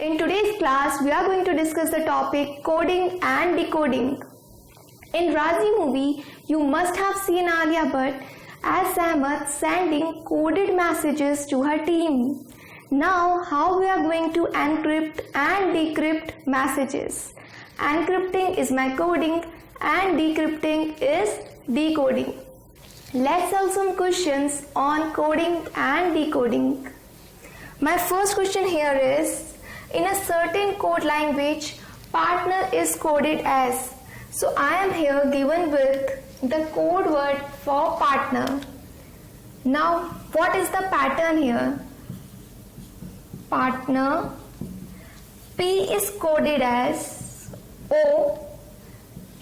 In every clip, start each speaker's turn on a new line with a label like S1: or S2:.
S1: In today's class, we are going to discuss the topic coding and decoding. In Razi movie, you must have seen Alia Bhatt as Ahmed sending coded messages to her team. Now, how we are going to encrypt and decrypt messages? Encrypting is my coding and decrypting is decoding. Let's solve some questions on coding and decoding. My first question here is, in a certain code language, partner is coded as. So I am here given with the code word for partner. Now what is the pattern here? Partner. P is coded as O.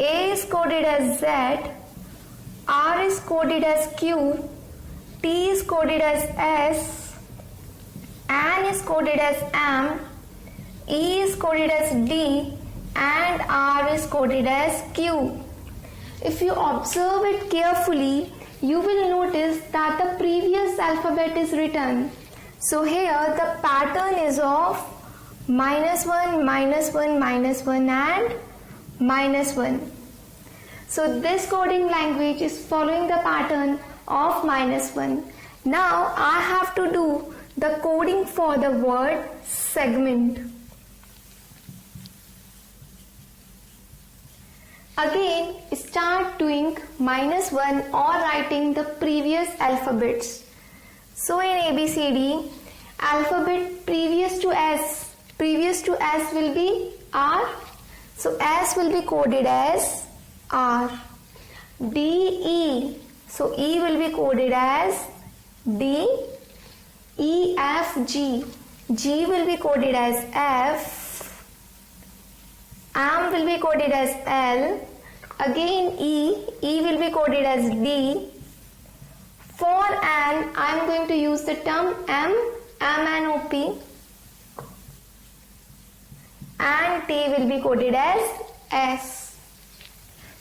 S1: A is coded as Z. R is coded as Q. T is coded as S. N is coded as M. E is coded as D and R is coded as Q. If you observe it carefully, you will notice that the previous alphabet is written. So here the pattern is of -1, -1, -1 and -1. So this coding language is following the pattern of -1. Now I have to do the coding for the word segment. Again, start doing -1 or writing the previous alphabets. So in ABCD, alphabet previous to S will be R. So S will be coded as R. D, E. So E will be coded as D. E, F, G. G will be coded as F. M will be coded as L. Again E. E will be coded as D. For N, I am going to use the term M, M-N-O-P. And T will be coded as S.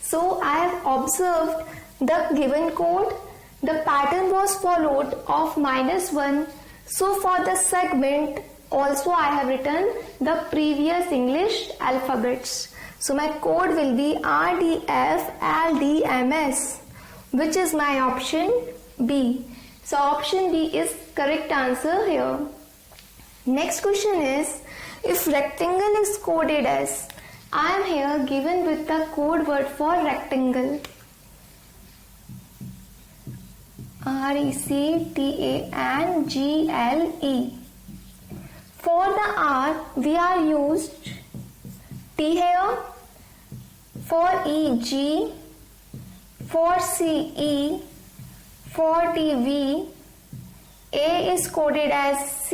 S1: So I have observed the given code. The pattern was followed of -1. So for the segment, also I have written the previous English alphabets. So my code will be RDFLDMS, which is my option B. So option B is correct answer here. Next question is, if rectangle is coded as, I am here given with the code word for rectangle. RECTANGLE. For the R, we are used T here. For E, G. For C, E. For T, V. A is coded as C.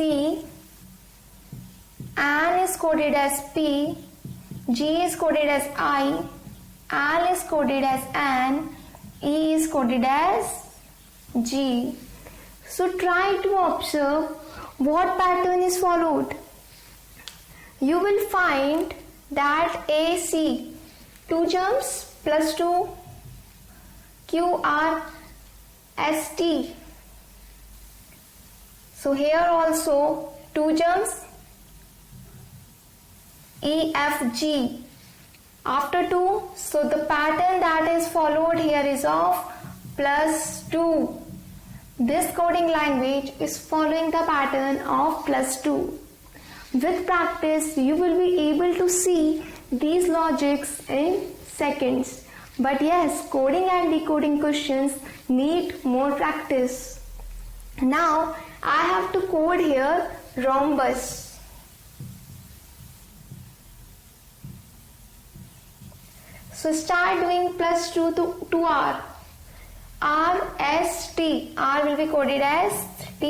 S1: N is coded as P. G is coded as I. L is coded as N. E is coded as G. So try to observe what pattern is followed. You will find that AC 2 jumps +2, QR ST. So here also 2 jumps, EFG after 2. So the pattern that is followed here is of +2. This coding language is following the pattern of +2. With practice, you will be able to see these logics in seconds. But yes, coding and decoding questions need more practice. Now, I have to code here rhombus. So start doing +2 to R. R, S, T. R will be coded as T.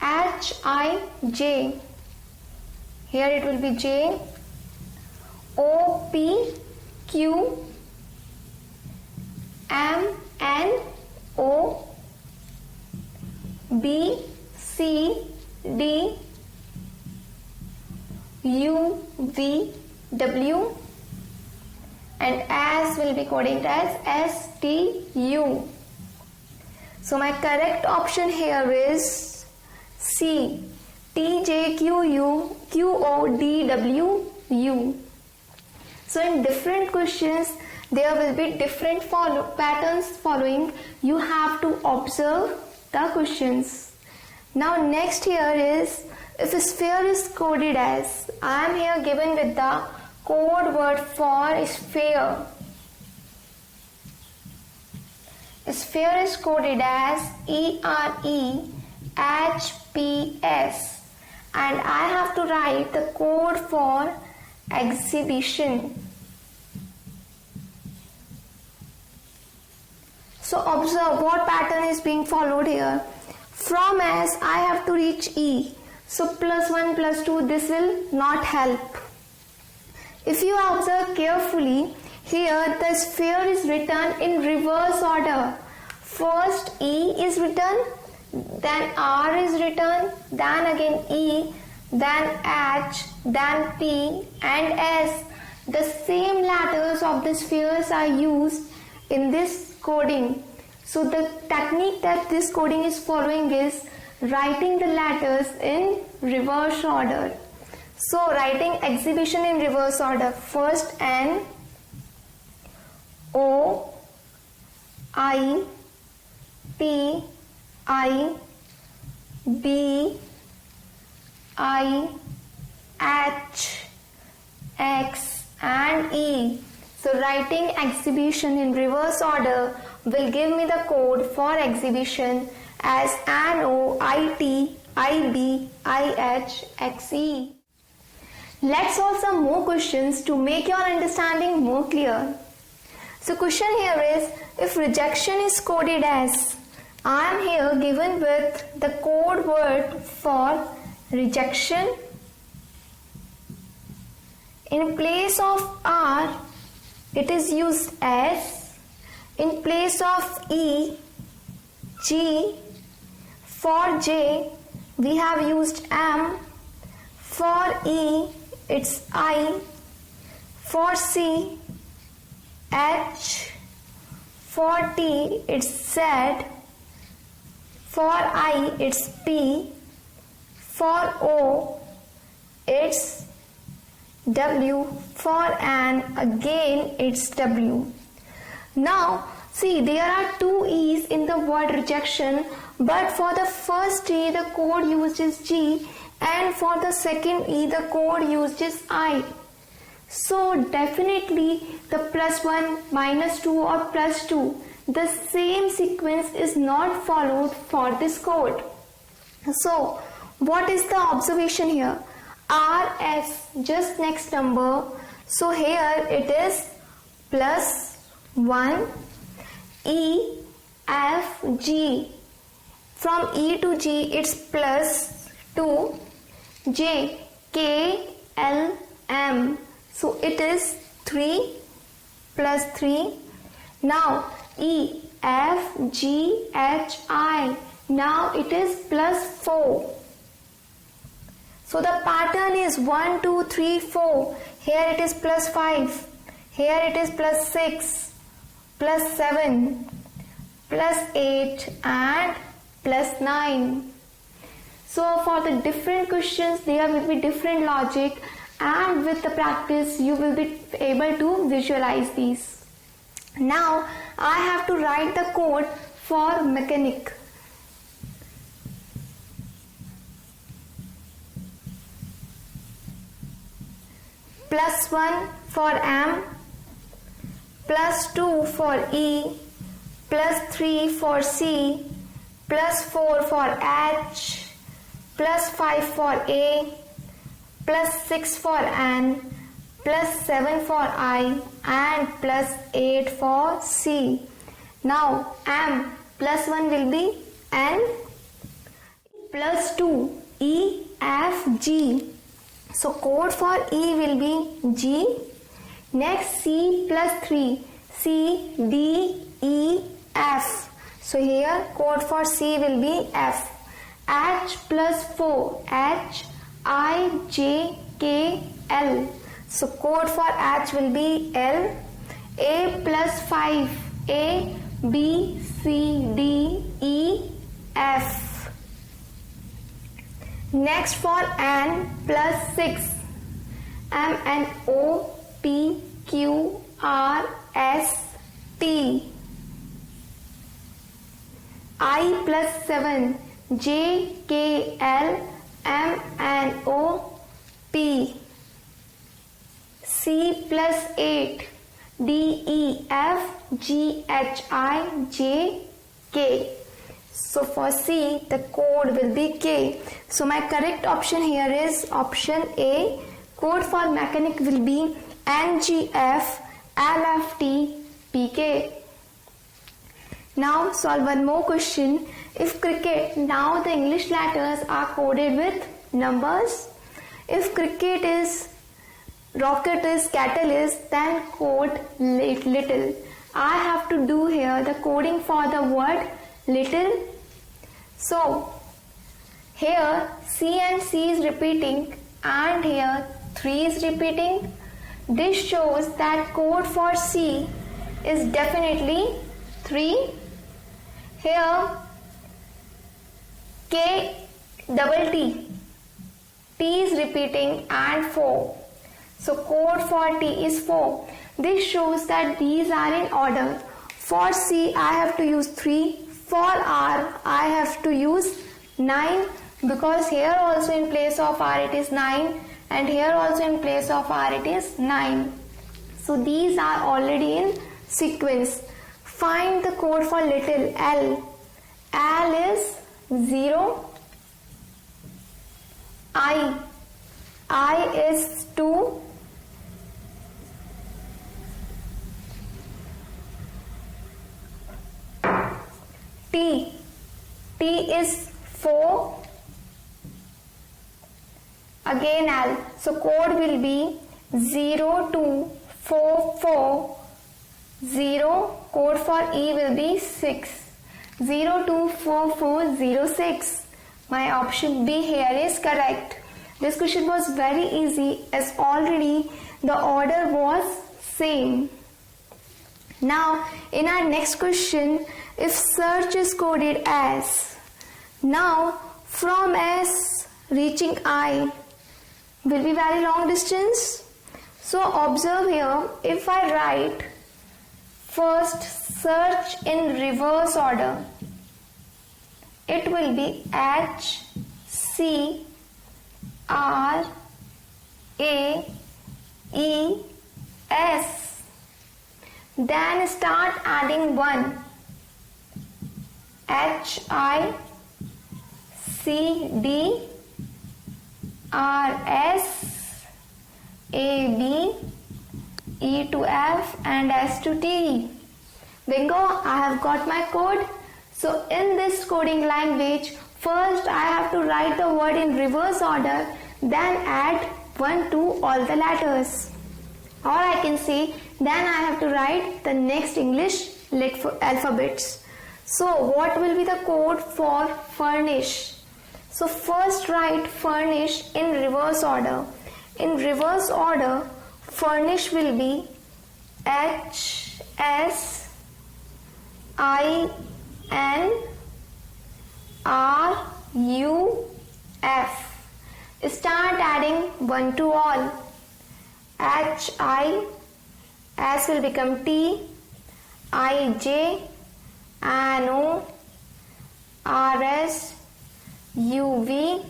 S1: H, I, J. Here it will be J. O, P, Q. M, N, O. B, C, D. U, V, W. And S will be coded as STU. So my correct option here is C. T, J, Q, U, Q, O, D, W, U. So in different questions, there will be different patterns following. You have to observe the questions. Now next here is, if a sphere is coded as, I am here given with the code word for sphere. A sphere is coded as EREHPS, and I have to write the code for exhibition. So observe what pattern is being followed here. From S I have to reach E. So +1 +2, this will not help. If you observe carefully, here the sphere is written in reverse order. First E is written, then R is written, then again E, then H, then P and S. The same letters of the spheres are used in this coding. So the technique that this coding is following is writing the letters in reverse order. So writing exhibition in reverse order. First N, O, I, T, I, B, I, H, X and E. So writing exhibition in reverse order will give me the code for exhibition as NOITIBIHXE. Let's solve some more questions to make your understanding more clear. So question here is, if rejection is coded as, I am here given with the code word for rejection. In place of R, it is used S. In place of E, G. For J, we have used M. For E, it's I. For C, H. For T, it's Z. For I, it's P. For O, it's W. For N, again it's W. Now see, there are two E's in the word rejection, but for the first E the code used is G, and for the second E the code used is I. So definitely the +1, -2 or +2, the same sequence is not followed for this code. So what is the observation here? RS, just next number. So here it is +1, E, F, G. From E to G it's +2, J, K, L, M. So it is 3 +3. Now E, F, G, H, I. Now it is +4. So the pattern is 1, 2, 3, 4. Here it is +5. Here it is +6, +7, +8 and +9. So for the different questions there will be different logic, and with the practice you will be able to visualize these. Now I have to write the code for mechanic. +1 for M, +2 for E, +3 for C, +4 for H, +5 for A, +6 for N, +7 for I and +8 for C. Now M +1 will be N, +2 E, F, G. So code for E will be G. Next C +3, C, D, E, F. So here code for C will be F. H +4, H, I, J, K, L. So code for H will be L. A +5, A, B, C, D, E, F. Next for N plus 6. M N O P Q R S T. I plus 7. J K L M N O P. C plus 8. D E F G H I J K. So for C, the code will be K. So my correct option here is option A. Code for mechanic will be NGF LFT PK. Now solve one more question. If cricket, now the English letters are coded with numbers. If cricket is, rocket is, kettle is, then code little. I have to do here the coding for the word little. So here C and C is repeating and here 3 is repeating. This shows that code for C is definitely 3. Here K double T. T is repeating and 4. So code for T is 4. This shows that these are in order. For C I have to use 3. For R I have to use 9 because here also in place of R it is 9 and here also in place of R it is 9. So these are already in sequence. Find the code for little L. L is 0. I is 2. T is 4. Again L. So code will be 0244 0. Code for E will be 6. 024406. My option B here is correct. This question was very easy as already the order was same. Now in our next question, if search is coded as, now from S reaching I will be very long distance. So observe here, if I write first search in reverse order, it will be H C R A E S. Then start adding 1. H I C D R S A B E to F and S to T. Bingo, I have got my code. So in this coding language, first I have to write the word in reverse order, then add 1 to all the letters. Or I can say, then I have to write the next English alphabets. So what will be the code for furnish? So first write furnish in reverse order. In reverse order, furnish will be H S I N R U F. Start adding 1 to all. H I, S will become T, I J, N O, R S, U V,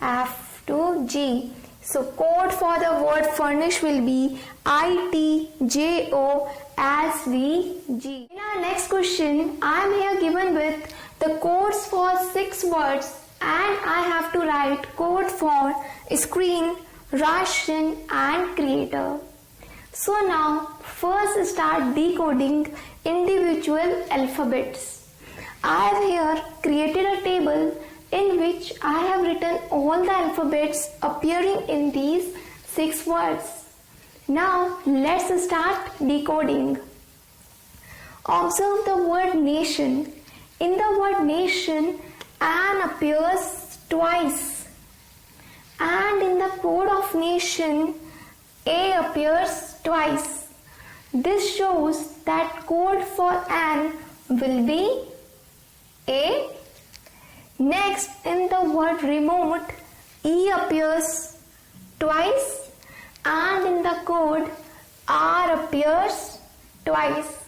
S1: F to G. So code for the word furnish will be I T J O S V G. In our next question, I am here given with the codes for 6 words and I have to write code for screen, ration and creator. So now first start decoding individual alphabets. I have here created a table in which I have written all the alphabets appearing in these 6 words. Now let's start decoding. Observe the word nation. In the word nation, an appears twice. And in the code of nation, A appears twice. This shows that code for an will be A. Next, in the word remote, E appears twice, and in the code, R appears twice.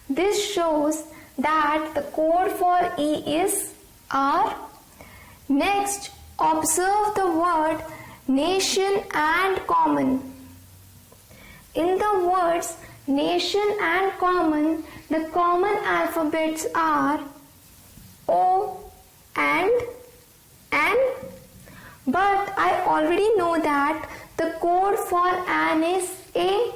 S1: This shows that the code for E is R. Next, observe the word nation and common. In the words nation and common, the common alphabets are O and N. But I already know that the code for N is A.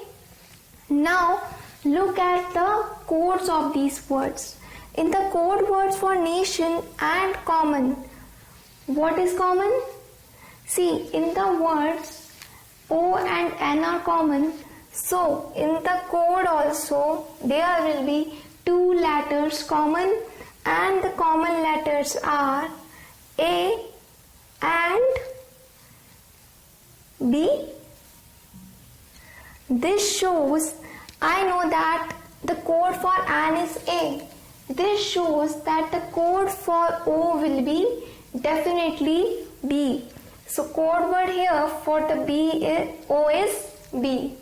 S1: Now look at the codes of these words. In the code words for nation and common, what is common? See, in the words O and N are common. So in the code also there will be two letters common, and the common letters are A and B. This shows I know that the code for N is A. This shows that the code for O will be definitely B. So code word here for the O is B.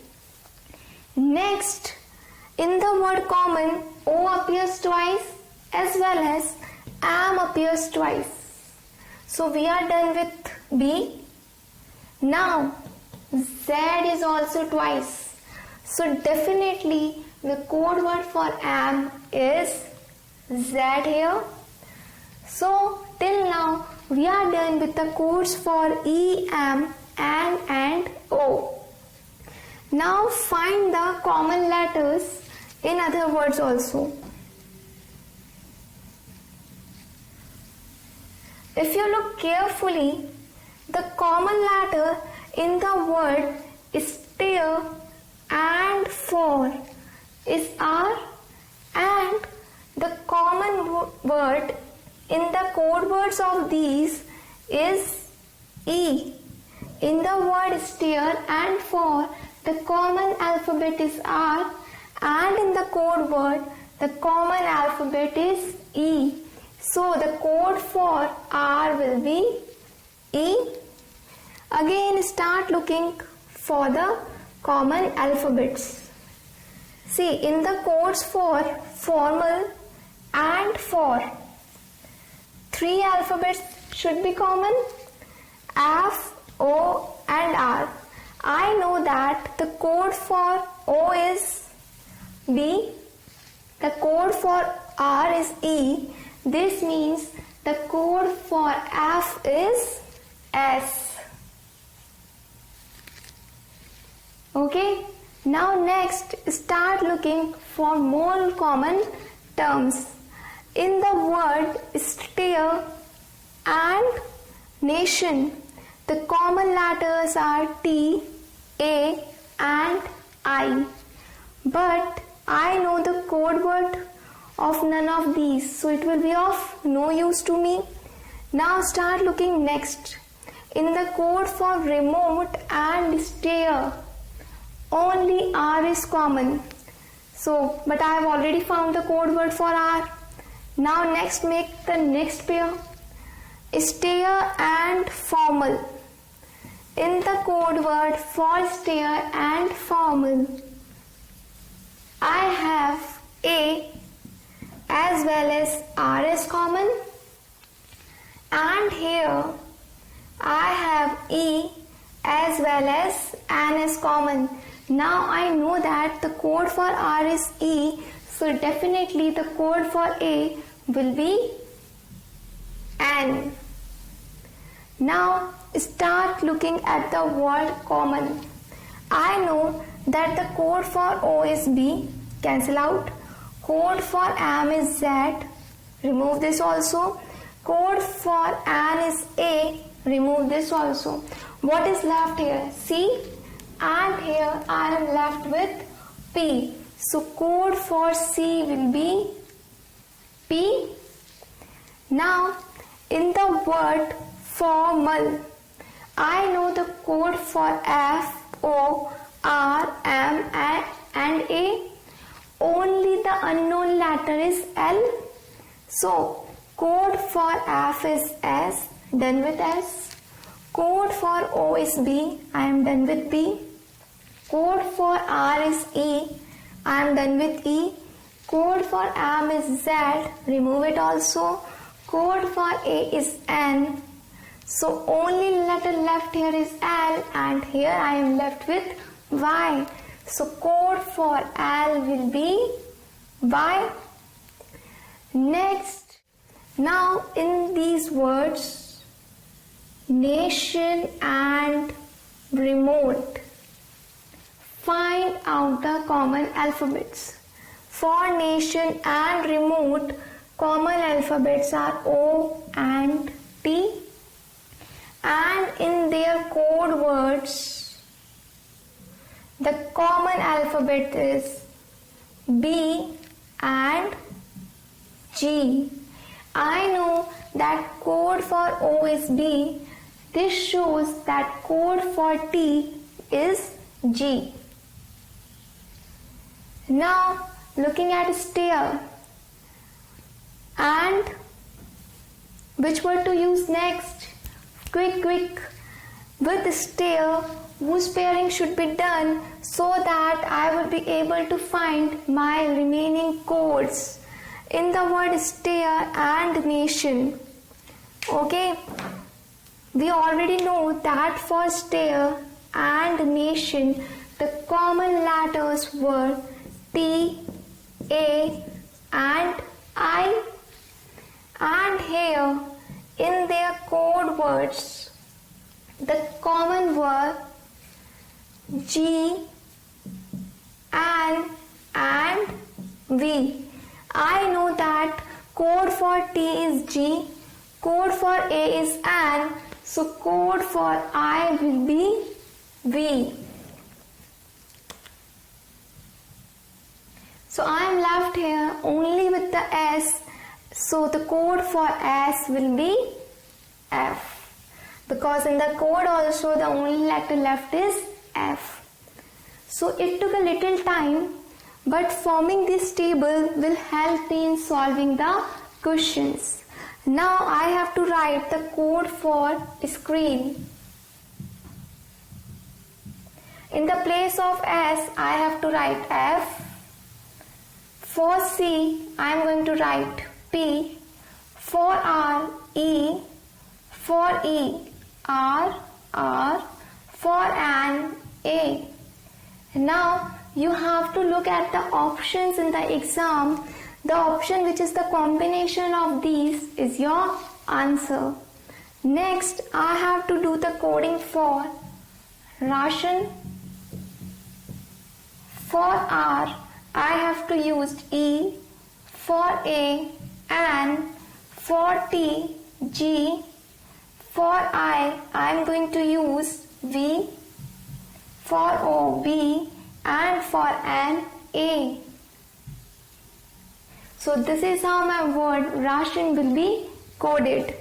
S1: Next, in the word common, O appears twice as well as M appears twice. So we are done with B. Now Z is also twice. So definitely the code word for M is Z here. So till now we are done with the codes for E, M, N and O. Now find the common letters in other words also. If you look carefully, the common letter in the word stair and for is R, and the common word in the code words of these is E. In the word stair and for, the common alphabet is R, and in the code word, the common alphabet is E. So the code for R will be E. Again start looking for the common alphabets. See, in the codes for formal and for, three alphabets should be common: F, O and R. I know that the code for O is B, the code for R is E. This means the code for F is S. Okay, now next start looking for more common terms. In the word stair and nation, the common letters are T, A and I. But I know the code word of none of these, so it will be of no use to me. Now start looking next. In the code for remote and stair, only R is common. So, but I have already found the code word for R. Now next make the next pair. Stair and formal. In the code word for stair and formal, I have A as well as R is common, and here I have E as well as N is common. Now I know that the code for R is E, so definitely the code for A will be N. Now start looking at the word common. I know that the code for O is B, cancel out. Code for M is Z, remove this also. Code for N is A, remove this also. What is left here? C, and here I am left with P. So code for C will be P. Now in the word formal, I know the code for F, O, R, M and A. Only the unknown letter is L. So Code for F is S, done with S. Code for O is B, I am done with B. Code for R is E, I am done with E. Code for M is Z, remove it also. Code for A is N. So only letter left here is L, and here I am left with Y. So code for L will be Y. Next, now in these words, nation and remote, find out the common alphabets. For nation and remote, common alphabets are O and T, and in their code words, the common alphabet is B and G. I know that code for O is B. This shows that code for T is G. Now looking at stair, and which word to use next? Quick. With stair, whose pairing should be done so that I will be able to find my remaining codes in the word stair and nation. Okay, we already know that for stair and nation, the common letters were T, A and I, and here in their code words, the common were G, N and V. I know that code for T is G, code for A is N, so code for I will be V. So I am left here only with the S, so the code for S will be F, because in the code also the only letter left is F. So it took a little time, but forming this table will help me in solving the questions. Now I have to write the code for screen. In the place of S, I have to write F. For C, I am going to write P. For R, E. For E, R. For N, A. Now you have to look at the options in the exam. The option which is the combination of these is your answer. Next, I have to do the coding for ration. For R, I have to use E. For A, N. For T, G. For I am going to use V. For O, B. And for N, A. So this is how my word ration will be coded.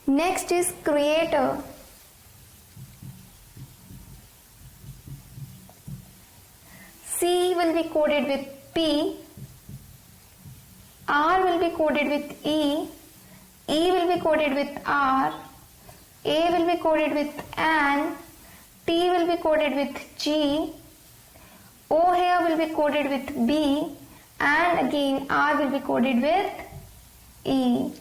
S1: Next is creator. C will be coded with P. R will be coded with E. E will be coded with R. A will be coded with N. T will be coded with G. O here will be coded with B, and again R will be coded with E.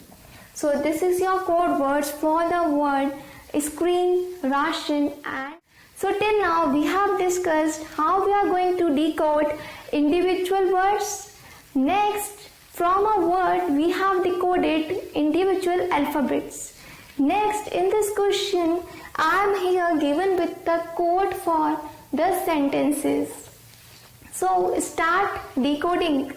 S1: So this is your code words for the word screen, ration, and so till now we have discussed how we are going to decode individual words. Next, from a word we have decoded individual alphabets. Next, in this question I am here given with the code for the sentences. So start decoding.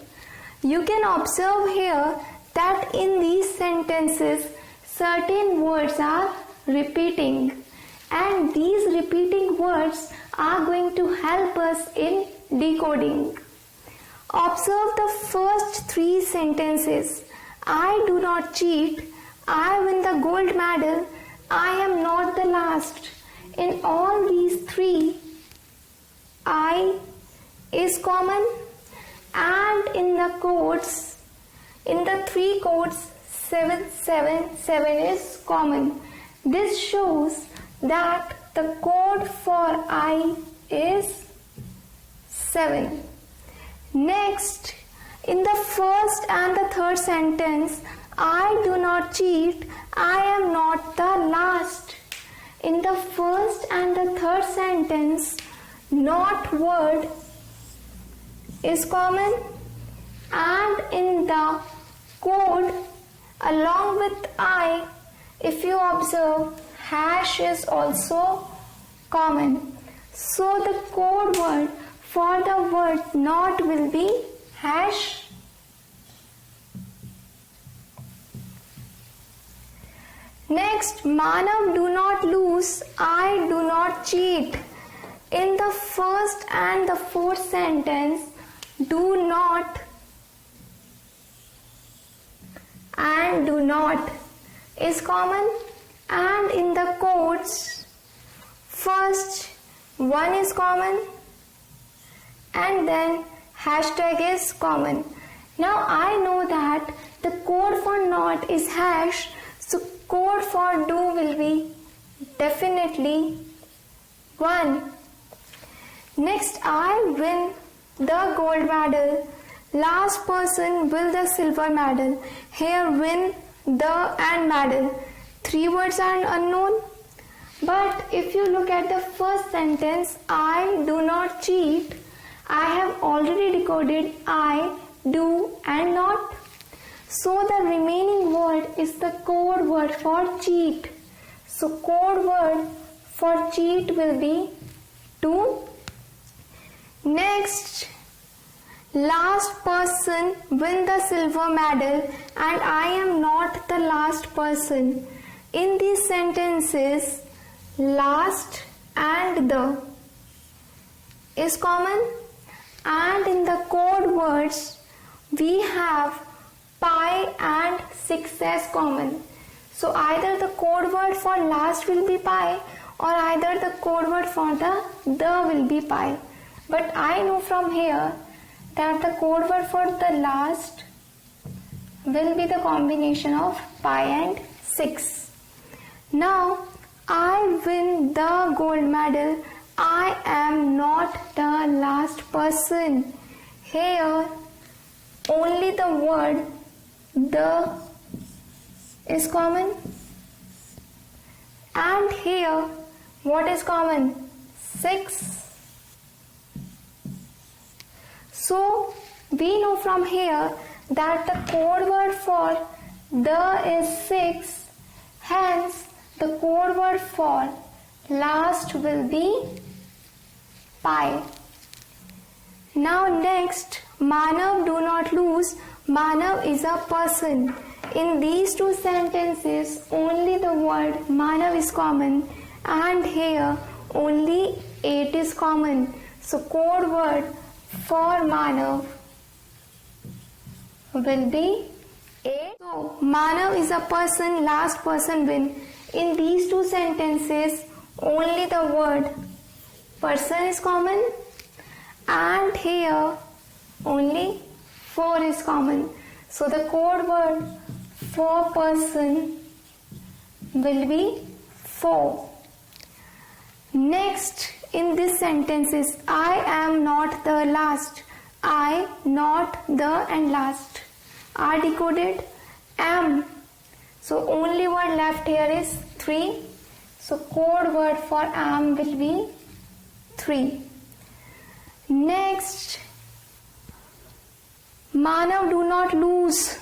S1: You can observe here that in these sentences certain words are repeating, and these repeating words are going to help us in decoding. Observe the first three sentences. I do not cheat. I win the gold medal. I am not the last. In all these three, I is common, and in the codes, in the three codes, 777 is common. This shows that the code for I is 7. Next, in the first and the third sentence, I do not cheat, I am not the last. In the first and the third sentence, not word is common, and in the code along with I, if you observe, hash is also common. So the code word for the word not will be hash. Next, Manav, do not lose, I do not cheat. In the first and the fourth sentence, do not and do not is common, and in the codes, first one is common and then hashtag is common. Now I know that the code for not is hash, so code for do will be definitely 1. Next, I win the gold medal, last person will the silver medal. Here win, the and medal, 3 words are unknown. But if you look at the first sentence, I do not cheat, I have already decoded I, do and not. So the remaining word is the code word for cheat. So code word for cheat will be 2. Next, last person win the silver medal and I am not the last person. In these sentences, last and the is common, and in the code words we have pi and 6 as common. So either the code word for last will be pi or either the code word for the will be pi. But I know from here that the code word for the last will be the combination of pi and 6. Now I win the gold medal, I am not the last person. Here only the word the is common, and here what is common? 6. So we know from here that the code word for the is 6, hence the code word for last will be pi. Now next, Manav, do not lose, Manav is a person. In these two sentences, only the word Manav is common, and here only 8 is common. So code word for Manav will be 8. So Manav is a person, last person win. In these two sentences, only the word person is common, and here only 4 is common. So the code word for person will be 4. Next, in this sentences, I am not the last. I, not, the and last are decoded. Am. So only word left here is 3. So code word for am will be 3. Next, Manav, do not lose.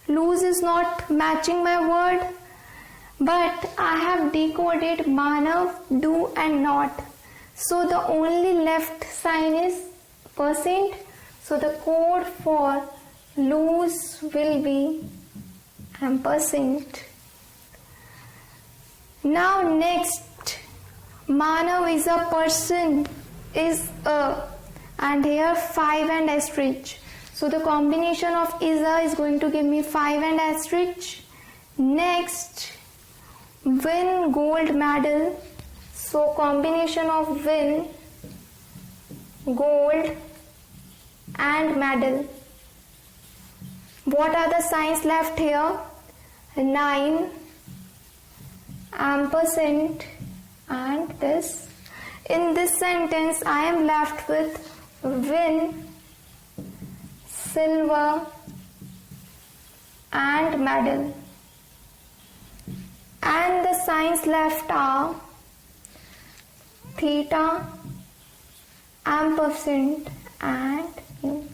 S1: Lose is not matching my word, but I have decoded Manav, do and not. So the only left sign is %. So the code for lose will be %. Now next, Manav is a person, is a, and here 5 and asterisk. So the combination of is a is going to give me 5 and asterisk. Next, win gold medal. So combination of win, gold and medal. What are the signs left here? 9 ampersand and this. In this sentence I am left with win, silver and medal, and the signs left are theta, ampersand and U.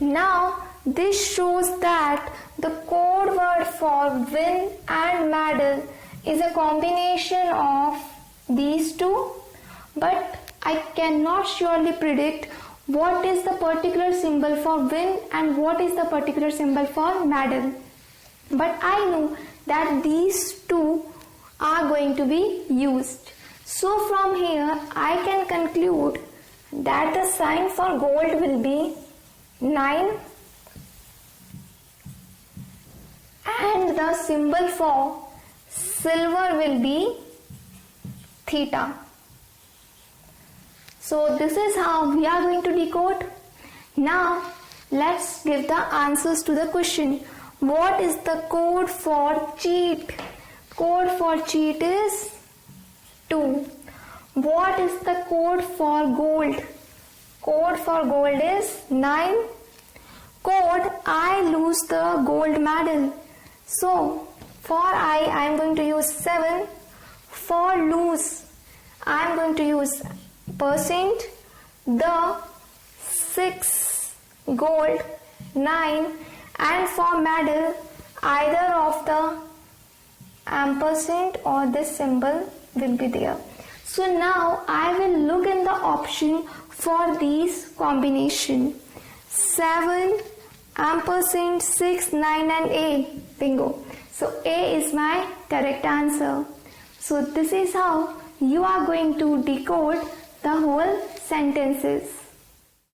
S1: Now this shows that the code word for win and medal is a combination of these two, but I cannot surely predict what is the particular symbol for win and what is the particular symbol for medal. But I know that these two are going to be used. So from here I can conclude that the sign for gold will be 9 and the symbol for silver will be theta. So this is how we are going to decode. Now let's give the answers to the question. What is the code for cheat? Code for cheat is 2. What is the code for gold? Code for gold is 9. Code I lose the gold medal. So for I am going to use 7. For lose I am going to use percent. The 6 gold 9, and for medal either of the ampersand or this symbol will be there. So now I will look in the option for these combination. 7 ampersand 6 9 and A. Bingo. So A is my correct answer. So this is how you are going to decode the whole sentences.